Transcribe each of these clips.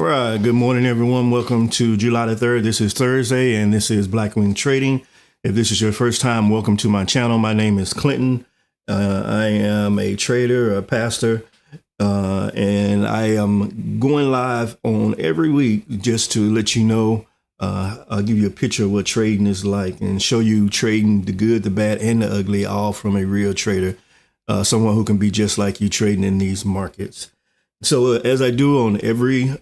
All right, good morning, everyone. Welcome to July the 3rd. This is Thursday, and this is Blackwing Trading. If this is your first time, welcome to my channel. My name is Clinton. I am a trader, a pastor, and I am going live on every week just to let you know. I'll give you a picture of what trading is like and show you trading the good, the bad, and the ugly, all from a real trader, someone who can be just like you trading in these markets. So as I do on every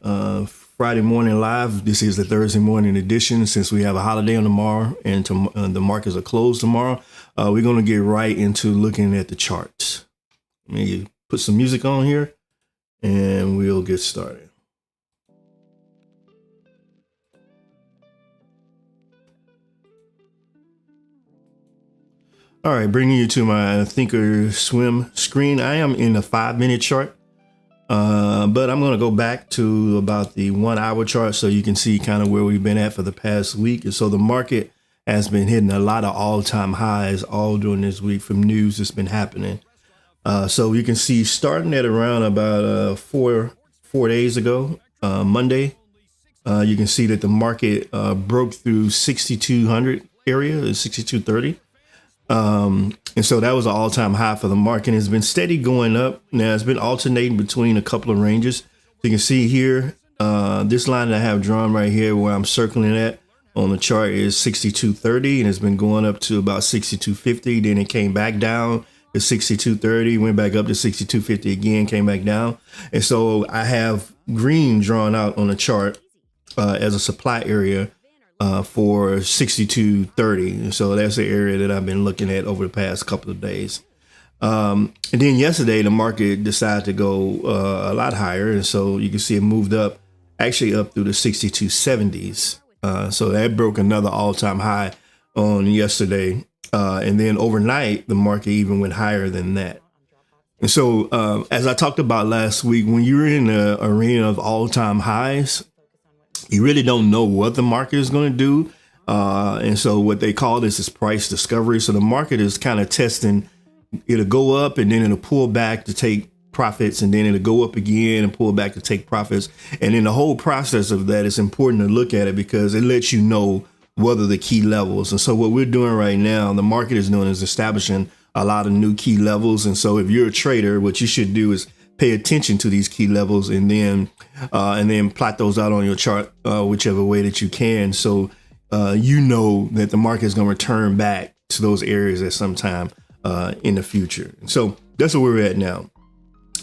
Friday morning live, this is the Thursday morning edition. Since we have a holiday on tomorrow and the markets are closed tomorrow, we're going to get right into looking at the charts. Let me put some music on here and we'll get started. All right, bringing you to my Thinkorswim screen. I am in a 5-minute chart. But I'm going to go back to about the 1 hour chart so you can see kind of where we've been at for the past week. And so the market has been hitting a lot of all-time highs all during this week from news that's been happening. So you can see starting at around about four days ago, Monday, you can see that the market broke through 6,200 area, 6,230. And so that was an all-time high for the market. It's been steady going up. Now it's been alternating between a couple of ranges. So you can see here, this line that I have drawn right here where I'm circling at on the chart is 62.30, and it's been going up to about 62.50. Then it came back down to 62.30, went back up to 62.50 again, came back down. And so I have green drawn out on the chart as a supply area for 62.30. So that's the area that I've been looking at over the past couple of days. And then yesterday, the market decided to go a lot higher. And so you can see it moved up, actually up through the 62.70s. So that broke another all-time high on yesterday. And then overnight, the market even went higher than that. And so as I talked about last week, when you're in the arena of all-time highs, you really don't know what the market is going to do. And so what they call this is price discovery. So the market is kind of testing. It'll go up and then it'll pull back to take profits, and then it'll go up again and pull back to take profits. And in the whole process of that, it's important to look at it because it lets you know what are the key levels. And so what we're doing right now, the market is doing is establishing a lot of new key levels. And so if you're a trader, what you should do is pay attention to these key levels and then plot those out on your chart, whichever way that you can. So you know that the market is going to return back to those areas at some time in the future. So that's where we're at now.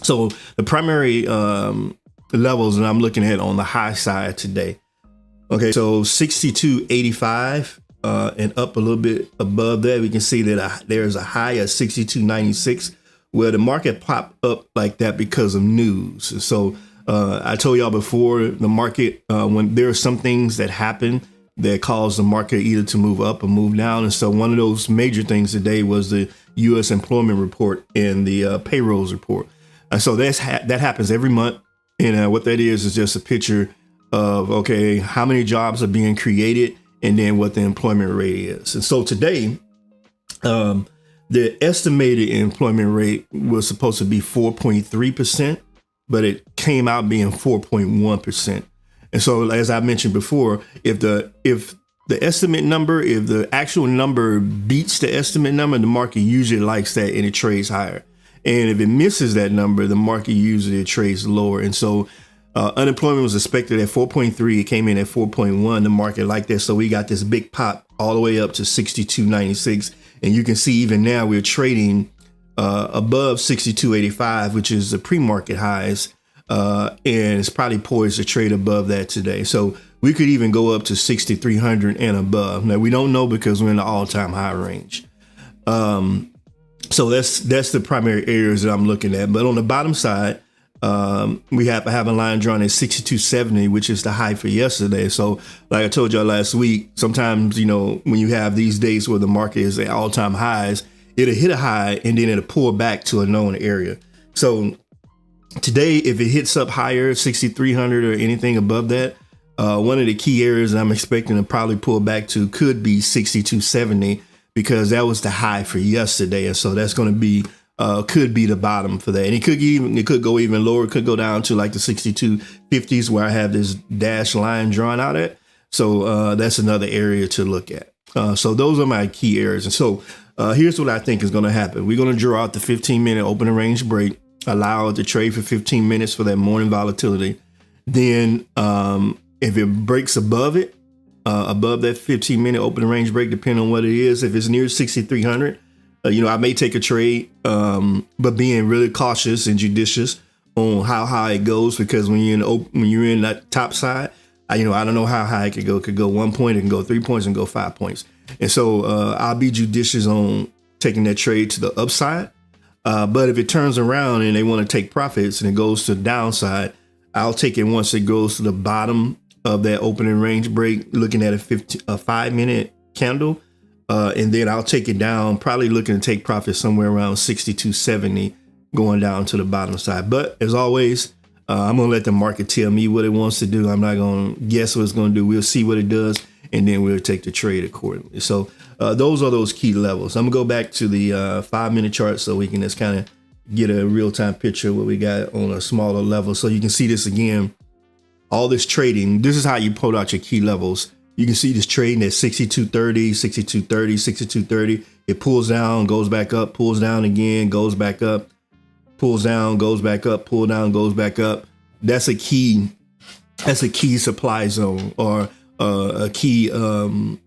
So the primary levels that I'm looking at on the high side today. Okay, so 62.85 and up a little bit above that, we can see that there's a high of 62.96. Where the market popped up like that because of news. And so I told y'all before, the market, when there are some things that happen that cause the market either to move up or move down. And so one of those major things today was the U.S. employment report and the payrolls report. And so that happens every month. And what that is just a picture of, okay, how many jobs are being created and then what the employment rate is. And so today, the estimated employment rate was supposed to be 4.3%, but it came out being 4.1%. And so, as I mentioned before, if the estimate number, if the actual number beats the estimate number, the market usually likes that and it trades higher. And if it misses that number, the market usually trades lower. And so unemployment was expected at 4.3. It came in at 4.1. The market liked that. So we got this big pop all the way up to 62.96. And you can see even now we're trading above 62.85, which is the pre-market highs. And it's probably poised to trade above that today. So we could even go up to 6,300 and above. Now, we don't know because we're in the all-time high range. So that's the primary areas that I'm looking at. But on the bottom side, we have a line drawn at 62.70, which is the high for yesterday. So like I told y'all last week, sometimes, you know, when you have these days where the market is at all-time highs, it'll hit a high and then it'll pull back to a known area. So today, if it hits up higher, 6,300 or anything above that, one of the key areas that I'm expecting to probably pull back to could be 62.70, because that was the high for yesterday. And so that's going to be could be the bottom for that. And it could go even lower. It could go down to like the 6250s where I have this dashed line drawn out at. So that's another area to look at. So those are my key areas. And so here's what I think is going to happen. We're going to draw out the 15-minute opening range break, allow it to trade for 15 minutes for that morning volatility. Then if it breaks above it, above that 15-minute opening range break, depending on what it is, if it's near 6,300, I may take a trade, but being really cautious and judicious on how high it goes, because when you're in that top side, I don't know how high it could go. It could go 1 point, it can go 3 points, and go 5 points. And so I'll be judicious on taking that trade to the upside. But if it turns around and they want to take profits and it goes to the downside, I'll take it once it goes to the bottom of that opening range break, looking at a 5-minute candle. And then I'll take it down, probably looking to take profit somewhere around 62.70 going down to the bottom side. But as always, I'm going to let the market tell me what it wants to do. I'm not going to guess what it's going to do. We'll see what it does, and then we'll take the trade accordingly. So those are those key levels. I'm going to go back to the 5-minute chart so we can just kind of get a real-time picture of what we got on a smaller level. So you can see this again, all this trading. This is how you pull out your key levels. You can see this trading at 62.30, 62.30, 62.30. It pulls down, goes back up, pulls down again, goes back up, pulls down, goes back up, pull down, goes back up. That's a key supply zone, or a key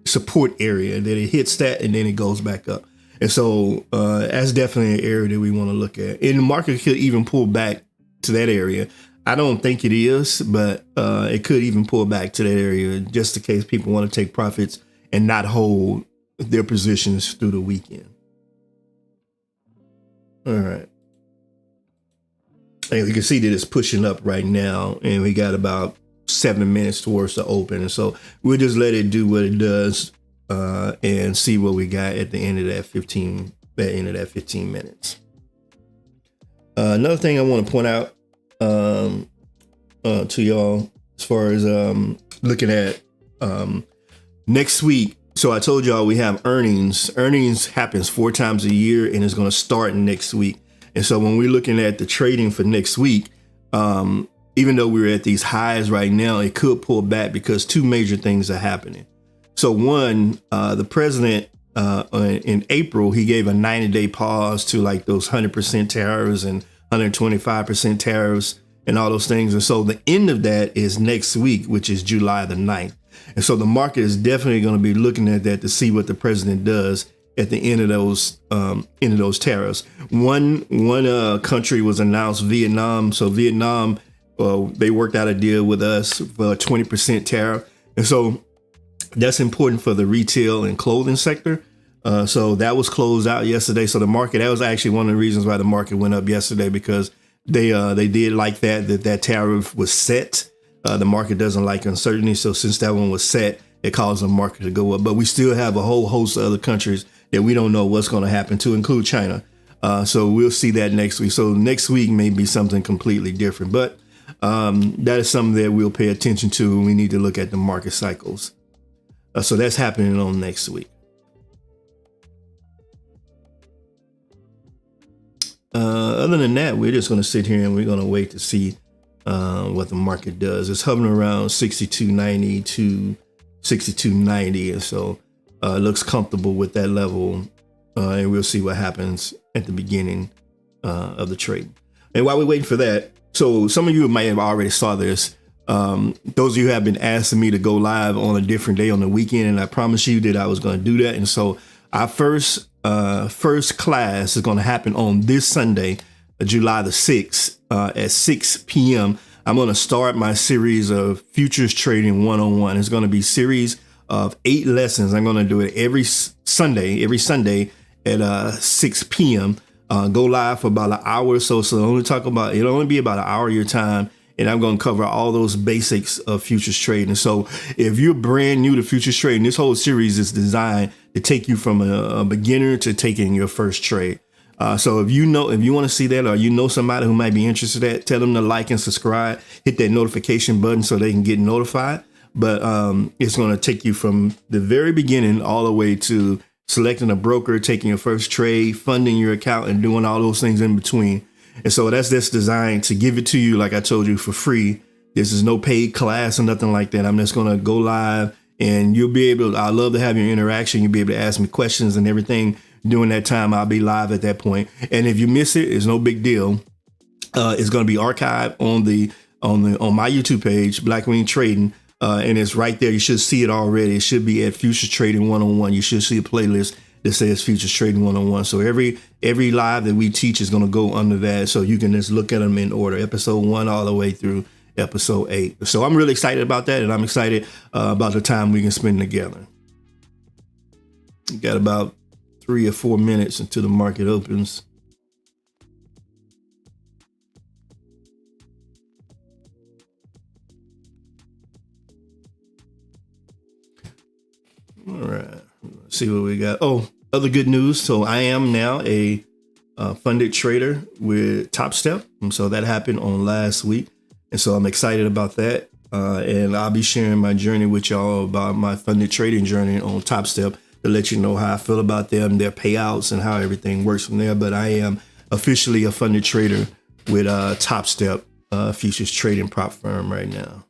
support area that it hits that and then it goes back up. And so that's definitely an area that we want to look at. And the market could even pull back to that area. I don't think it is, but it could even pull back to that area just in case people want to take profits and not hold their positions through the weekend. All right. And you can see that it's pushing up right now, and we got about 7 minutes towards the open. And so we'll just let it do what it does and see what we got at the end of that 15 minutes. Another thing I want to point out to y'all as far as looking at next week. So I told y'all we have earnings. Earnings happens 4 times a year, and it's going to start next week. And so when we're looking at the trading for next week, even though we're at these highs right now, it could pull back because 2 major things are happening. So one, the president in April, he gave a 90-day pause to like those 100% tariffs and 125% tariffs and all those things. And so the end of that is next week, which is July the 9th. And so the market is definitely going to be looking at that to see what the president does at the end of those tariffs. One country was announced, Vietnam. So Vietnam, they worked out a deal with us for a 20% tariff. And so that's important for the retail and clothing sector. So that was closed out yesterday. So the market, that was actually one of the reasons why the market went up yesterday, because they did like that tariff was set. The market doesn't like uncertainty. So since that one was set, it caused the market to go up. But we still have a whole host of other countries that we don't know what's going to happen to, include China. So we'll see that next week. So next week may be something completely different. But that is something that we'll pay attention to when we need to look at the market cycles. So that's happening on next week. Other than that, we're just going to sit here and we're going to wait to see what the market does. It's hovering around 62.90 to 62.90, and so it looks comfortable with that level, and we'll see what happens at the beginning of the trade. And while we're waiting for that, so some of you might have already saw this. Those of you who have been asking me to go live on a different day on the weekend, and I promised you that I was going to do that. And so our first class is going to happen on this Sunday, July the 6th, at 6 p.m. I'm going to start my series of futures trading 101. It's going to be a series of 8 lessons. I'm going to do it every Sunday at 6 p.m. Go live for about an hour or so. So it'll only be about an hour of your time. And I'm going to cover all those basics of futures trading. So if you're brand new to futures trading, this whole series is designed to take you from a beginner to taking your first trade. So if you want to see that, or you know somebody who might be interested in that, tell them to like and subscribe, hit that notification button so they can get notified. But it's going to take you from the very beginning all the way to selecting a broker, taking your first trade, funding your account, and doing all those things in between. And so that's designed to give it to you, like I told you, for free. This is no paid class or nothing like that. I'm just going to go live and you'll be able to, I love to have your interaction. You'll be able to ask me questions and everything during that time. I'll be live at that point. And if you miss it, it's no big deal. It's going to be archived on my YouTube page, Blackwing Trading. And it's right there. You should see it already. It should be at Futures Trading 101. You should see a playlist that says Futures Trading 101. So every live that we teach is going to go under that. So you can just look at them in order, episode 1 all the way through episode 8. So I'm really excited about that. And I'm excited about the time we can spend together. We got about 3 or 4 minutes until the market opens. All right, let's see what we got. Oh, other good news. So I am now a funded trader with Top Step. And so that happened on last week. And so I'm excited about that. And I'll be sharing my journey with y'all about my funded trading journey on Top Step to let you know how I feel about them, their payouts, and how everything works from there. But I am officially a funded trader with Top Step futures trading prop firm right now.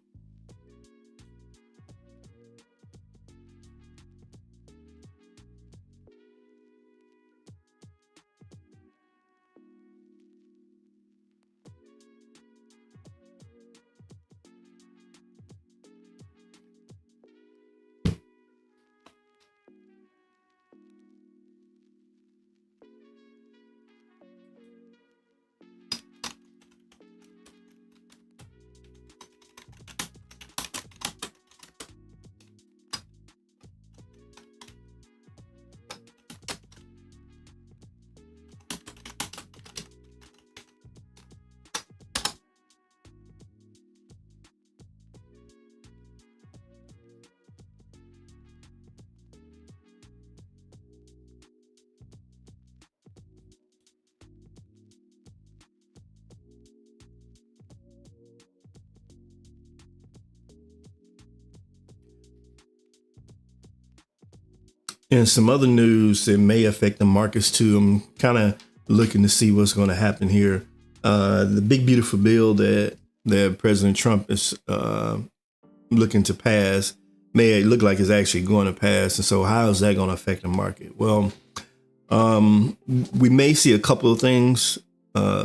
And some other news that may affect the markets too. I'm kind of looking to see what's going to happen here. The big beautiful bill that President Trump is looking to pass may look like it's actually going to pass. And so how is that going to affect the market? Well, we may see a couple of things.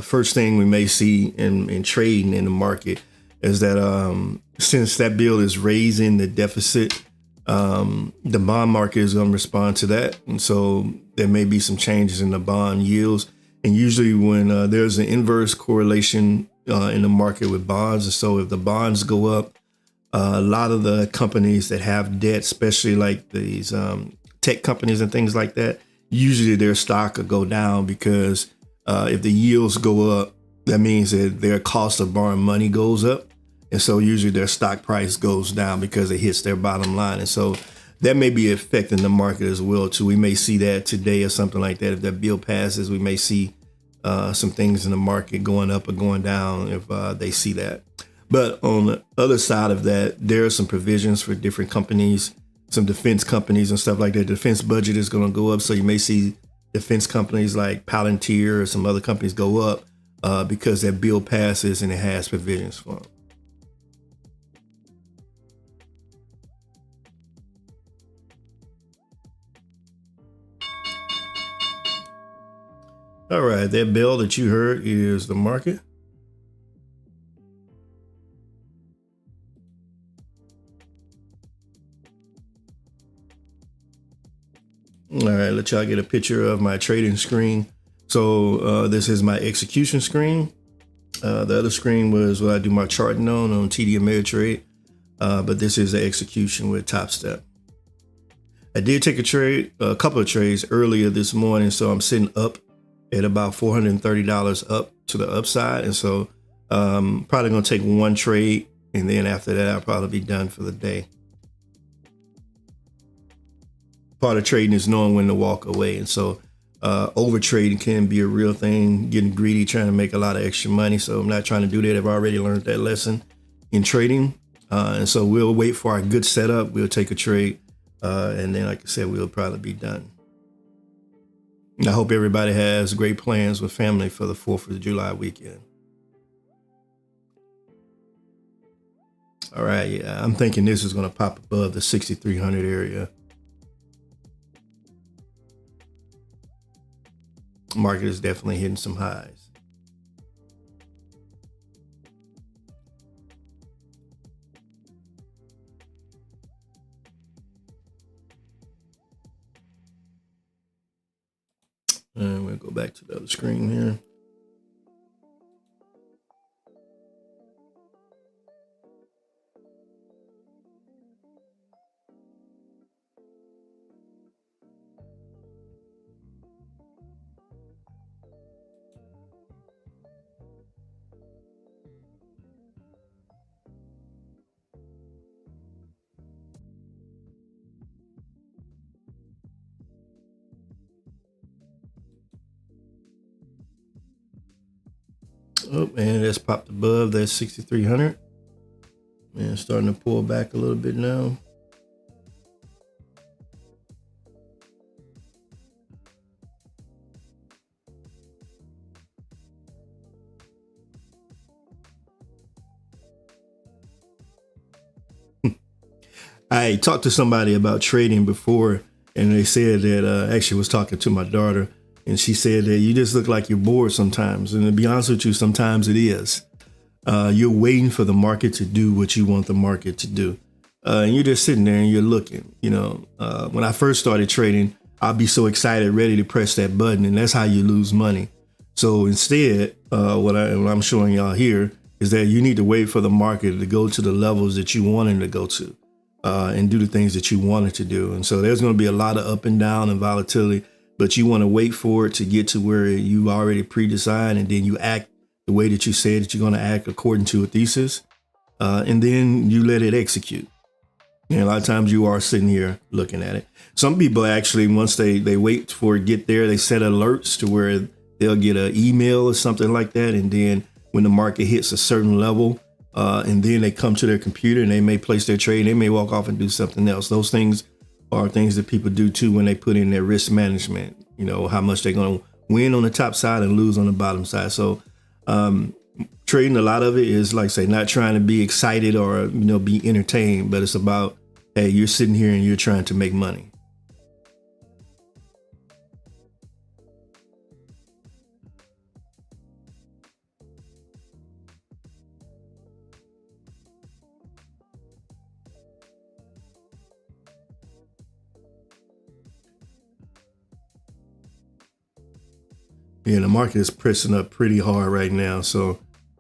First thing we may see in trading in the market is that since that bill is raising the deficit, the bond market is going to respond to that. And so there may be some changes in the bond yields. And usually when there's an inverse correlation in the market with bonds. And so if the bonds go up, a lot of the companies that have debt, especially like these tech companies and things like that, usually their stock will go down because if the yields go up, that means that their cost of borrowing money goes up. And so usually their stock price goes down because it hits their bottom line. And so that may be affecting the market as well, too. We may see that today or something like that. If that bill passes, we may see some things in the market going up or going down if they see that. But on the other side of that, there are some provisions for different companies, some defense companies and stuff like that. The defense budget is going to go up. So you may see defense companies like Palantir or some other companies go up because that bill passes and it has provisions for them. All right, that bell that you heard is the market. All right, let y'all get a picture of my trading screen. So this is my execution screen. The other screen was what I do my charting on TD Ameritrade. But this is the execution with Top Step. I did take a couple of trades earlier this morning, so I'm sitting up at about $430 up to the upside. And so probably going to take one trade. And then after that, I'll probably be done for the day. Part of trading is knowing when to walk away. And so over trading can be a real thing, getting greedy, trying to make a lot of extra money. So I'm not trying to do that. I've already learned that lesson in trading. And so we'll wait for our good setup. We'll take a trade. And then, like I said, we'll probably be done. And I hope everybody has great plans with family for the 4th of July weekend. All right, yeah, I'm thinking this is going to pop above the 6,300 area. Market is definitely hitting some highs. And we'll go back to the other screen here. Oh, and that's popped above that 6,300. And starting to pull back a little bit now. I talked to somebody about trading before, and they said that actually was talking to my daughter, and she said that you just look like you're bored sometimes. And to be honest with you, sometimes it is. You're waiting for the market to do what you want the market to do. And you're just sitting there and you're looking. When I first started trading, I'd be so excited, ready to press that button, and that's how you lose money. So instead, what I'm showing y'all here is that you need to wait for the market to go to the levels that you want it to go to, and do the things that you want it to do. And so there's going to be a lot of up and down and volatility, but you want to wait for it to get to where you already pre-decided, and then you act the way that you said that you're going to act according to a thesis, and then you let it execute. And a lot of times you are sitting here looking at it. Some people actually, once they wait for it get there, they set alerts to where they'll get an email or something like that. And then when the market hits a certain level, and then they come to their computer and they may place their trade, they may walk off and do something else. Those things are things that people do too when they put in their risk management, how much they're going to win on the top side and lose on the bottom side. So trading, a lot of it is, like I say, not trying to be excited or be entertained, but it's about, hey, you're sitting here and you're trying to make money. Yeah, the market is pressing up pretty hard right now, so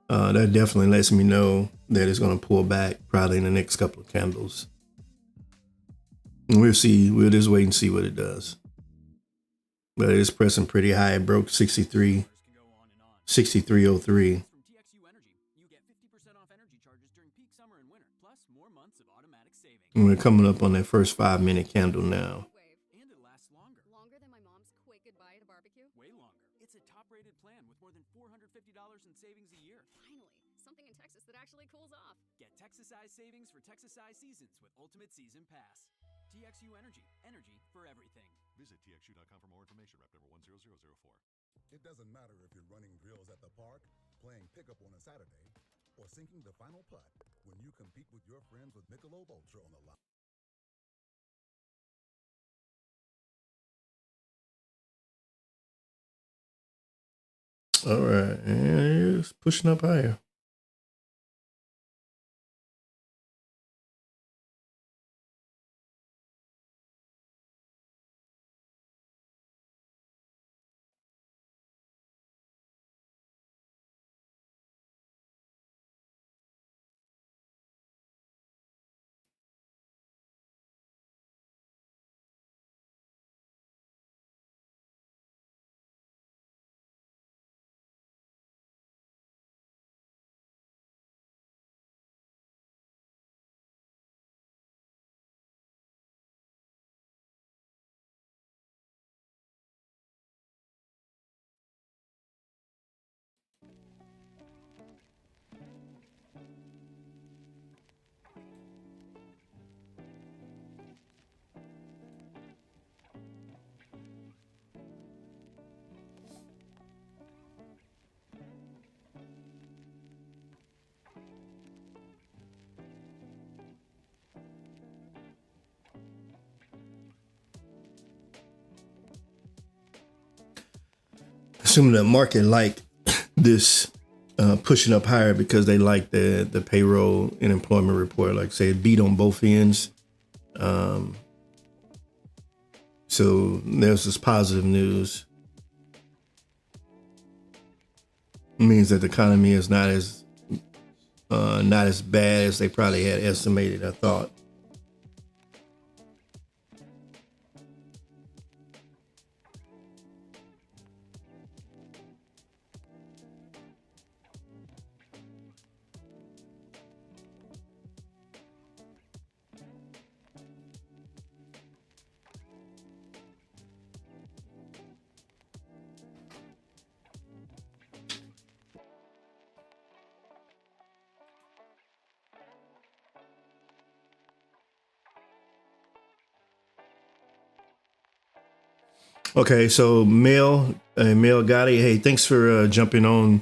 that definitely lets me know that it's going to pull back probably in the next couple of candles. And we'll see. We'll just wait and see what it does. But it is pressing pretty high. It broke 6303. And we're coming up on that first 5-minute candle now. Savings for Texas-sized seasons with Ultimate Season Pass. TXU Energy. Energy for everything. Visit TXU.com for more information. Rep number 10004. It doesn't matter if you're running drills at the park, playing pickup on a Saturday, or sinking the final putt when you compete with your friends with Michelob Ultra on the line. All right, and it's pushing up higher. assuming the market like this pushing up higher because they like the payroll and employment report. Like I say, it beat on both ends. So there's this positive news. It means that the economy is not as bad as they probably had estimated, I thought. Okay, so Mel Gotti, hey, thanks for jumping on.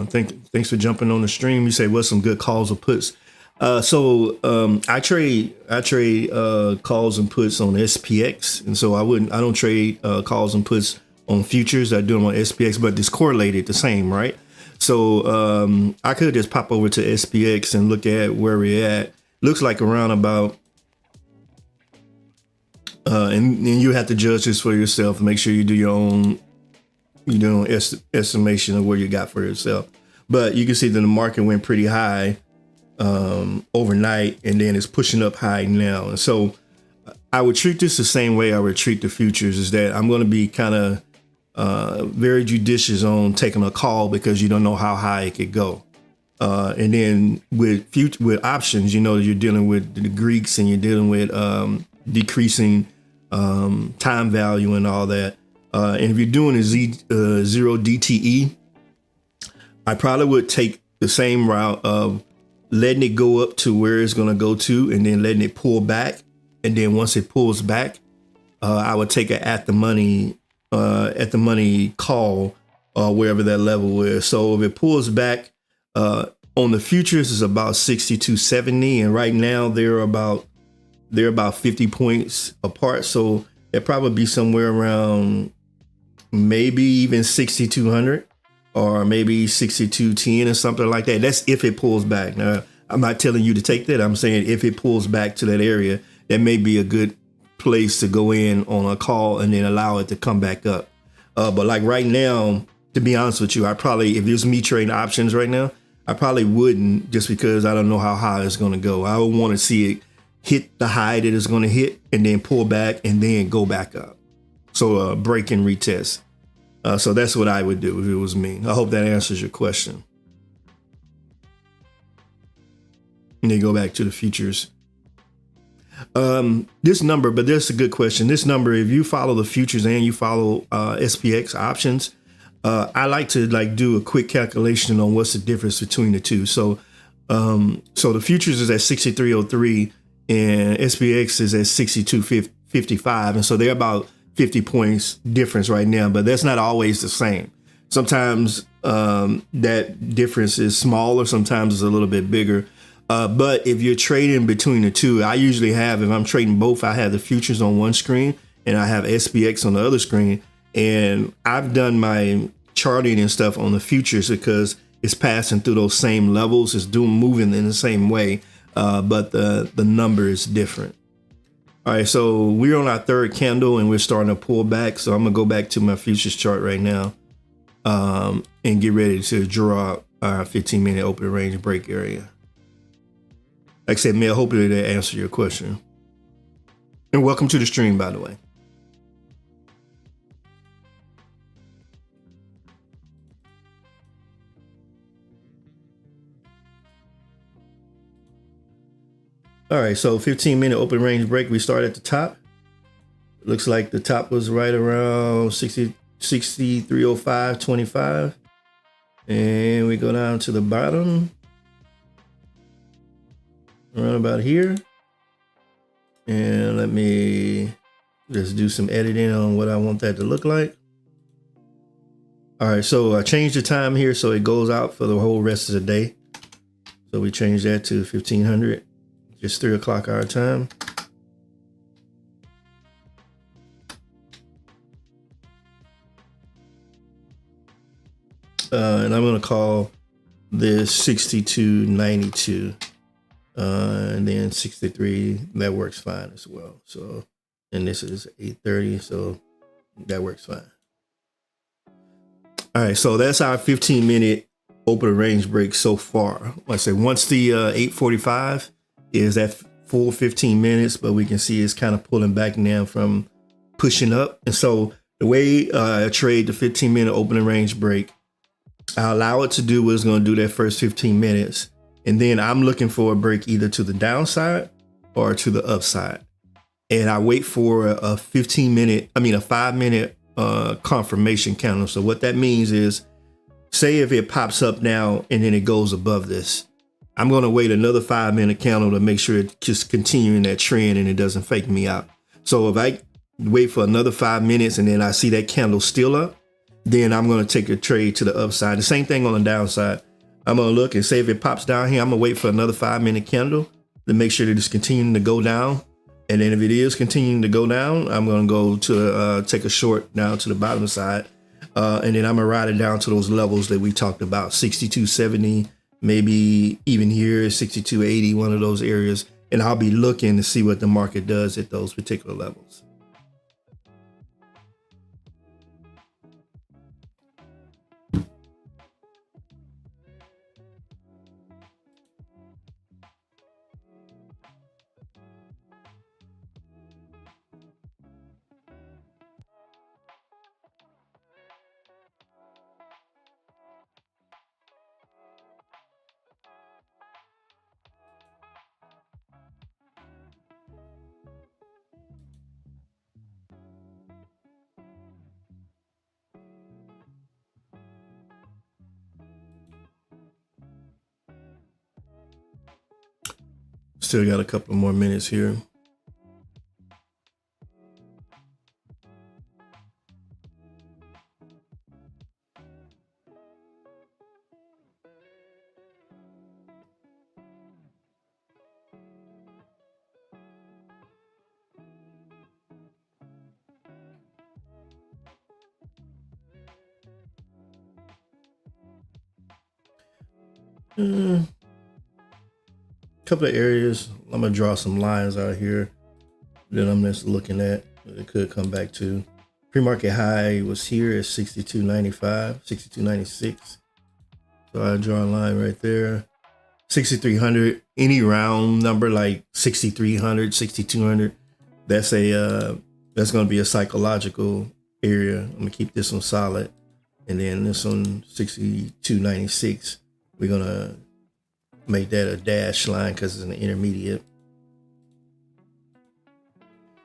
Thanks for jumping on the stream. You say what's some good calls or puts. I trade calls and puts on SPX, and so I don't trade calls and puts on futures. I do them on SPX, but it's correlated the same, right? So I could just pop over to SPX and look at where we're at. Looks like around about. And you have to judge this for yourself and make sure you do your own estimation of where you got for yourself. But you can see that the market went pretty high overnight, and then it's pushing up high now. And so I would treat this the same way I would treat the futures, is that I'm going to be kind of very judicious on taking a call because you don't know how high it could go. And then with options, you're dealing with the Greeks and you're dealing with decreasing time value and all that. And if you're doing a zero DTE, I probably would take the same route of letting it go up to where it's going to go to and then letting it pull back. And then once it pulls back, I would take it at the money call wherever that level is. So if it pulls back on the futures, is about 62.70, and right now they're about 50 points apart. So it'd probably be somewhere around maybe even 6,200 or maybe 62.10 or something like that. That's if it pulls back. Now, I'm not telling you to take that. I'm saying if it pulls back to that area, that may be a good place to go in on a call and then allow it to come back up. But like right now, to be honest with you, I probably, if it was me trading options right now, I probably wouldn't, just because I don't know how high it's going to go. I would want to see it hit the high that it's going to hit and then pull back and then go back up. So break and retest. So that's what I would do if it was me. I hope that answers your question. And then go back to the futures. This number, but that's a good question. This number, if you follow the futures and you follow SPX options, I like to do a quick calculation on what's the difference between the two. So the futures is at 63.03 and SPX is at 62.55. And so they're about 50 points difference right now, but that's not always the same. Sometimes that difference is smaller, sometimes it's a little bit bigger. But if you're trading between the two, I usually have, if I'm trading both, I have the futures on one screen and I have SPX on the other screen. And I've done my charting and stuff on the futures because it's passing through those same levels. It's moving in the same way, but the number is different. All right, so we're on our third candle and we're starting to pull back. So I'm gonna go back to my futures chart right now and get ready to draw our 15-minute open range break area. Like I said, Mel, hopefully that answered your question. And welcome to the stream, by the way. All right, so 15-minute open range break. We start at the top. Looks like the top was right around 63.05.25. And we go down to the bottom. Around about here. And let me just do some editing on what I want that to look like. All right, so I changed the time here so it goes out for the whole rest of the day. So we changed that to 1500, just 3 o'clock our time. And I'm going to call this 62.92. And then 63, that works fine as well. So, and this is 8:30, so that works fine. All right, so that's our 15-minute open range break so far. Like I said, once the 8:45 is that full 15 minutes, but we can see it's kind of pulling back now from pushing up. And so the way I trade the 15-minute opening range break, I allow it to do what it's going to do that first 15 minutes. And then I'm looking for a break either to the downside or to the upside. And I wait for a 5-minute confirmation candle. So what that means is, say if it pops up now and then it goes above this, I'm going to wait another 5-minute candle to make sure it's just continuing that trend and it doesn't fake me out. So if I wait for another 5 minutes and then I see that candle still up, then I'm going to take a trade to the upside. The same thing on the downside. I'm going to look and say if it pops down here, I'm going to wait for another 5-minute candle to make sure that it's continuing to go down. And then if it is continuing to go down, I'm going to go to take a short down to the bottom side. And then I'm going to ride it down to those levels that we talked about, 62.70, maybe even here, 62.80, one of those areas. And I'll be looking to see what the market does at those particular levels. Still got a couple more minutes here. Couple of areas. I'm gonna draw some lines out here that I'm just looking at that it could come back to. Pre-market high was here at 62.95, 62.96. So I draw a line right there. 6,300, any round number like 6,300, 6,200. That's gonna be a psychological area. I'm gonna keep this one solid, and then this one 62.96. We're gonna make that a dash line because it's an intermediate.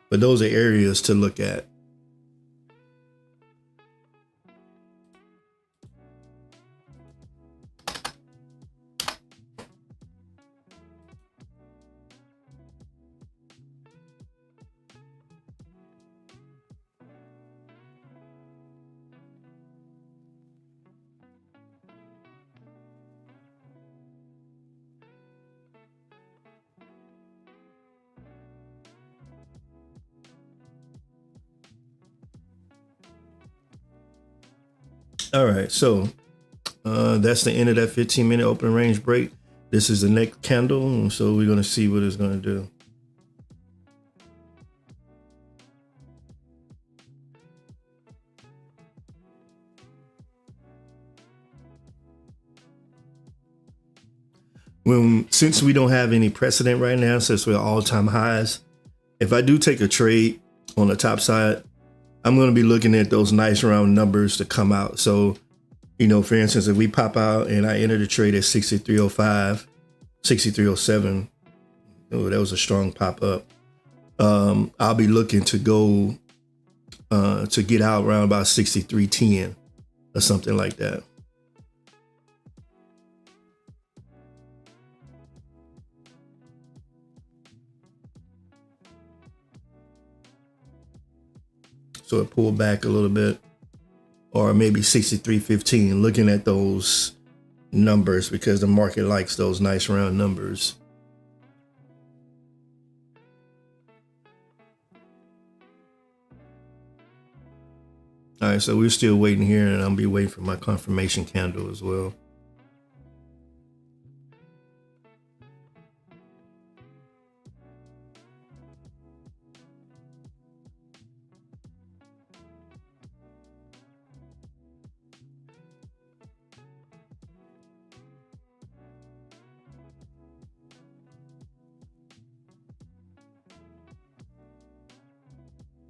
But those are areas to look at. All right, so that's the end of that 15-minute open range break. This is the next candle, so we're going to see what it's going to do. Since we don't have any precedent right now, since we're all-time highs, if I do take a trade on the top side, I'm going to be looking at those nice round numbers to come out. So, for instance, if we pop out and I enter the trade at 63.05, 63.07, oh, that was a strong pop up. I'll be looking to go to get out around about 63.10 or something like that. So it pulled back a little bit, or maybe 63.15, looking at those numbers because the market likes those nice round numbers. All right, so we're still waiting here, and I'll be waiting for my confirmation candle as well.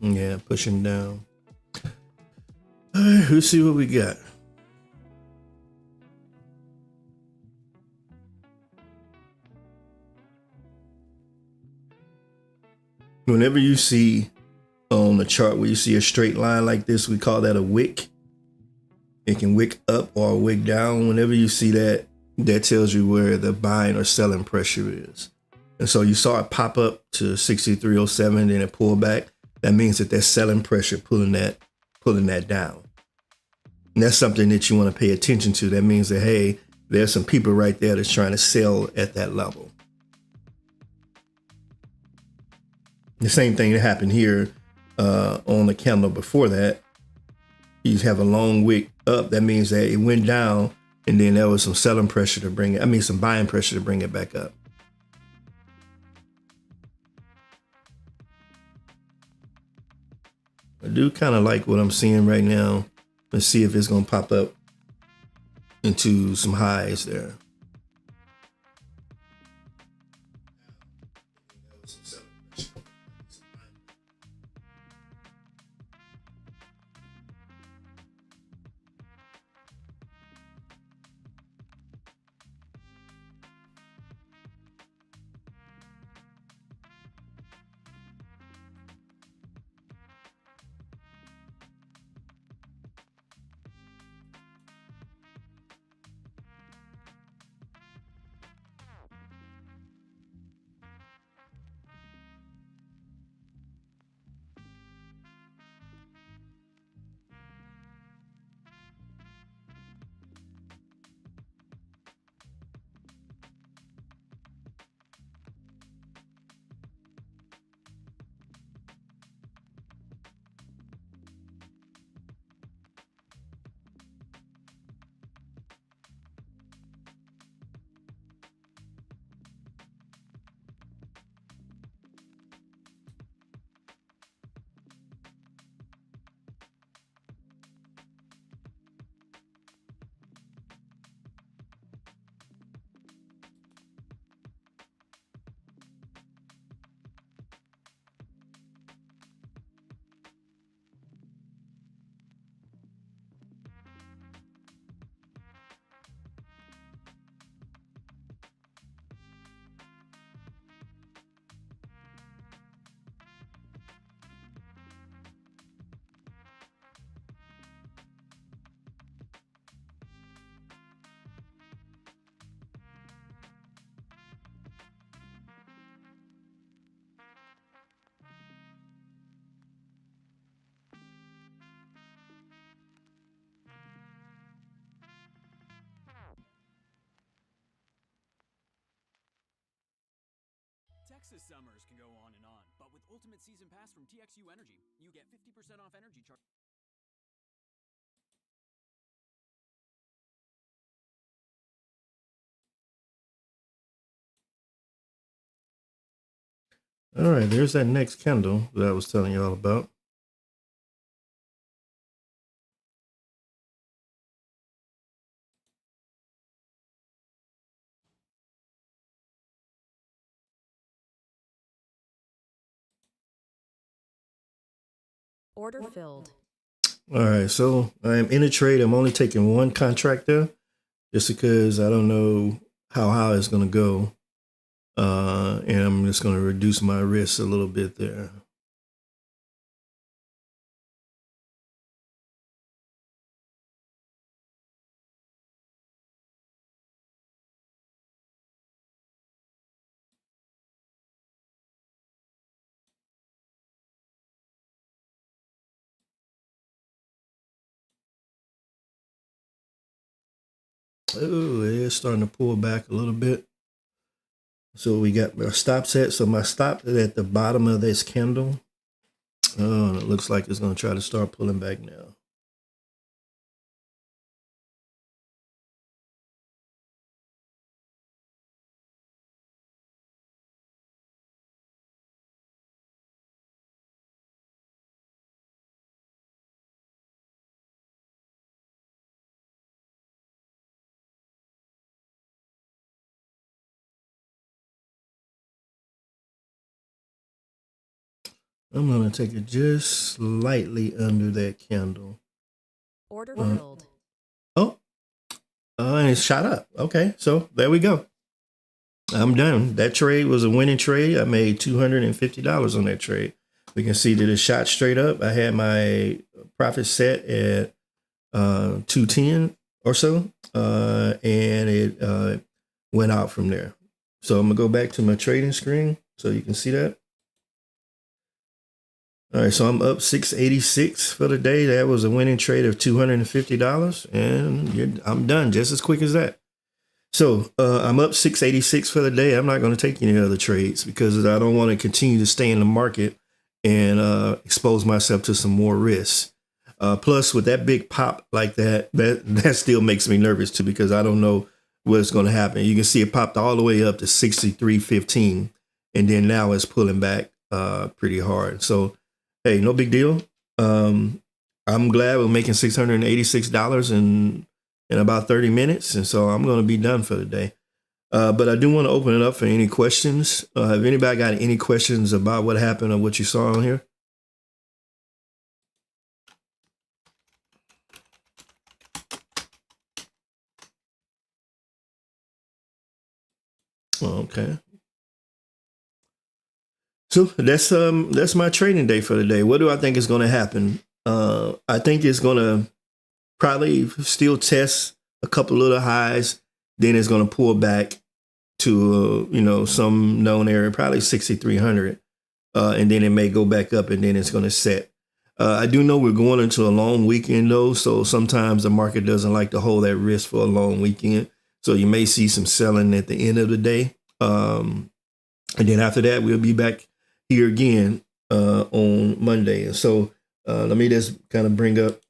Yeah, pushing down. All right, let's see what we got. Whenever you see on the chart where you see a straight line like this, we call that a wick. It can wick up or wick down. Whenever you see that, that tells you where the buying or selling pressure is. And so you saw it pop up to 63.07, then it pull back. That means that there's selling pressure pulling that down. And that's something that you want to pay attention to. That means that, hey, there's some people right there that's trying to sell at that level. The same thing that happened here on the candle before that. You have a long wick up. That means that it went down, and then there was some selling pressure to bring it. Some buying pressure to bring it back up. I do kind of like what I'm seeing right now. Let's see if it's going to pop up into some highs there. Texas summers can go on, but with Ultimate Season Pass from TXU Energy, you get 50% off energy charge. All right, there's that next candle that I was telling you all about. Order filled. All right, so I'm in a trade. I'm only taking one contract there just because I don't know how high it's going to go. And I'm just going to reduce my risk a little bit there. Oh, it's starting to pull back a little bit. So we got our stop set. So my stop is at the bottom of this candle. Oh, and it looks like it's going to try to start pulling back now. I'm going to take it just slightly under that candle. Order filled. Oh, and it shot up. Okay, so there we go. I'm done. That trade was a winning trade. I made $250 on that trade. We can see that it shot straight up. I had my profit set at 210 or so, and it went out from there. So I'm gonna go back to my trading screen so you can see that. All right, so I'm up 686 for the day. That was a winning trade of $250, and I'm done just as quick as that. So I'm up 686 for the day. I'm not going to take any other trades because I don't want to continue to stay in the market and expose myself to some more risks. Plus, with that big pop like that still makes me nervous too, because I don't know what's going to happen. You can see it popped all the way up to 63.15, and then now it's pulling back pretty hard. So, hey, no big deal. I'm glad we're making $686 in about 30 minutes. And so I'm going to be done for the day. But I do want to open it up for any questions. Have anybody got any questions about what happened or what you saw on here? Okay. So that's my trading day for the day. What do I think is going to happen? I think it's going to probably still test a couple little highs. Then it's going to pull back to some known area, probably 6,300, and then it may go back up, and then it's going to set. I do know we're going into a long weekend though, so sometimes the market doesn't like to hold that risk for a long weekend. So you may see some selling at the end of the day, and then after that we'll be back here again on Monday. And so let me just kind of bring up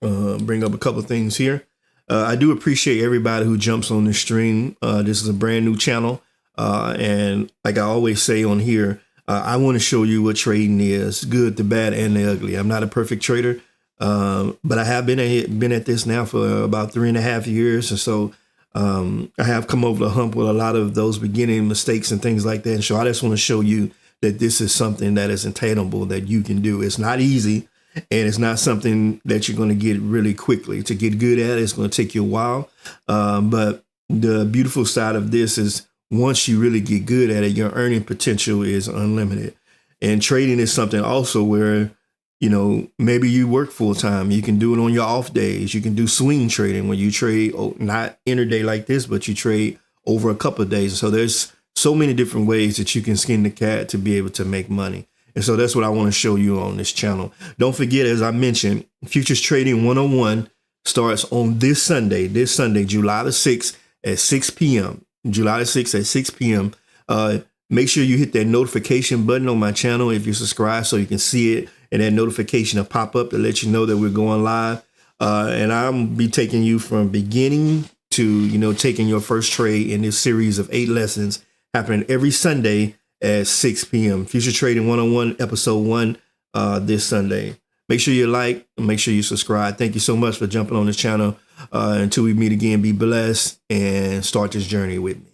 a couple of things here. I do appreciate everybody who jumps on the stream. This is a brand new channel. And like I always say on here, I want to show you what trading is, good, the bad, and the ugly. I'm not a perfect trader, but I have been at this now for about 3.5 years. And so I have come over the hump with a lot of those beginning mistakes and things like that. And so I just want to show you that this is something that is attainable, that you can do. It's not easy. And it's not something that you're going to get really quickly. To get good at it, it's going to take you a while. But the beautiful side of this is once you really get good at it, your earning potential is unlimited. And trading is something also where, maybe you work full time. You can do it on your off days. You can do swing trading when you trade, not intraday like this, but you trade over a couple of days. So there's so many different ways that you can skin the cat to be able to make money. And so that's what I want to show you on this channel. Don't forget, as I mentioned, Futures Trading 101 starts on this Sunday, July the 6th at 6 p.m. July the 6th at 6 p.m. Make sure you hit that notification button on my channel if you subscribe so you can see it, and that notification will pop up to let you know that we're going live. And I'll be taking you from beginning to, taking your first trade in this series of 8 lessons happening every Sunday at 6 p.m. Future Trading 101, episode 1, this Sunday. Make sure you like and make sure you subscribe. Thank you so much for jumping on this channel. Until we meet again, be blessed and start this journey with me.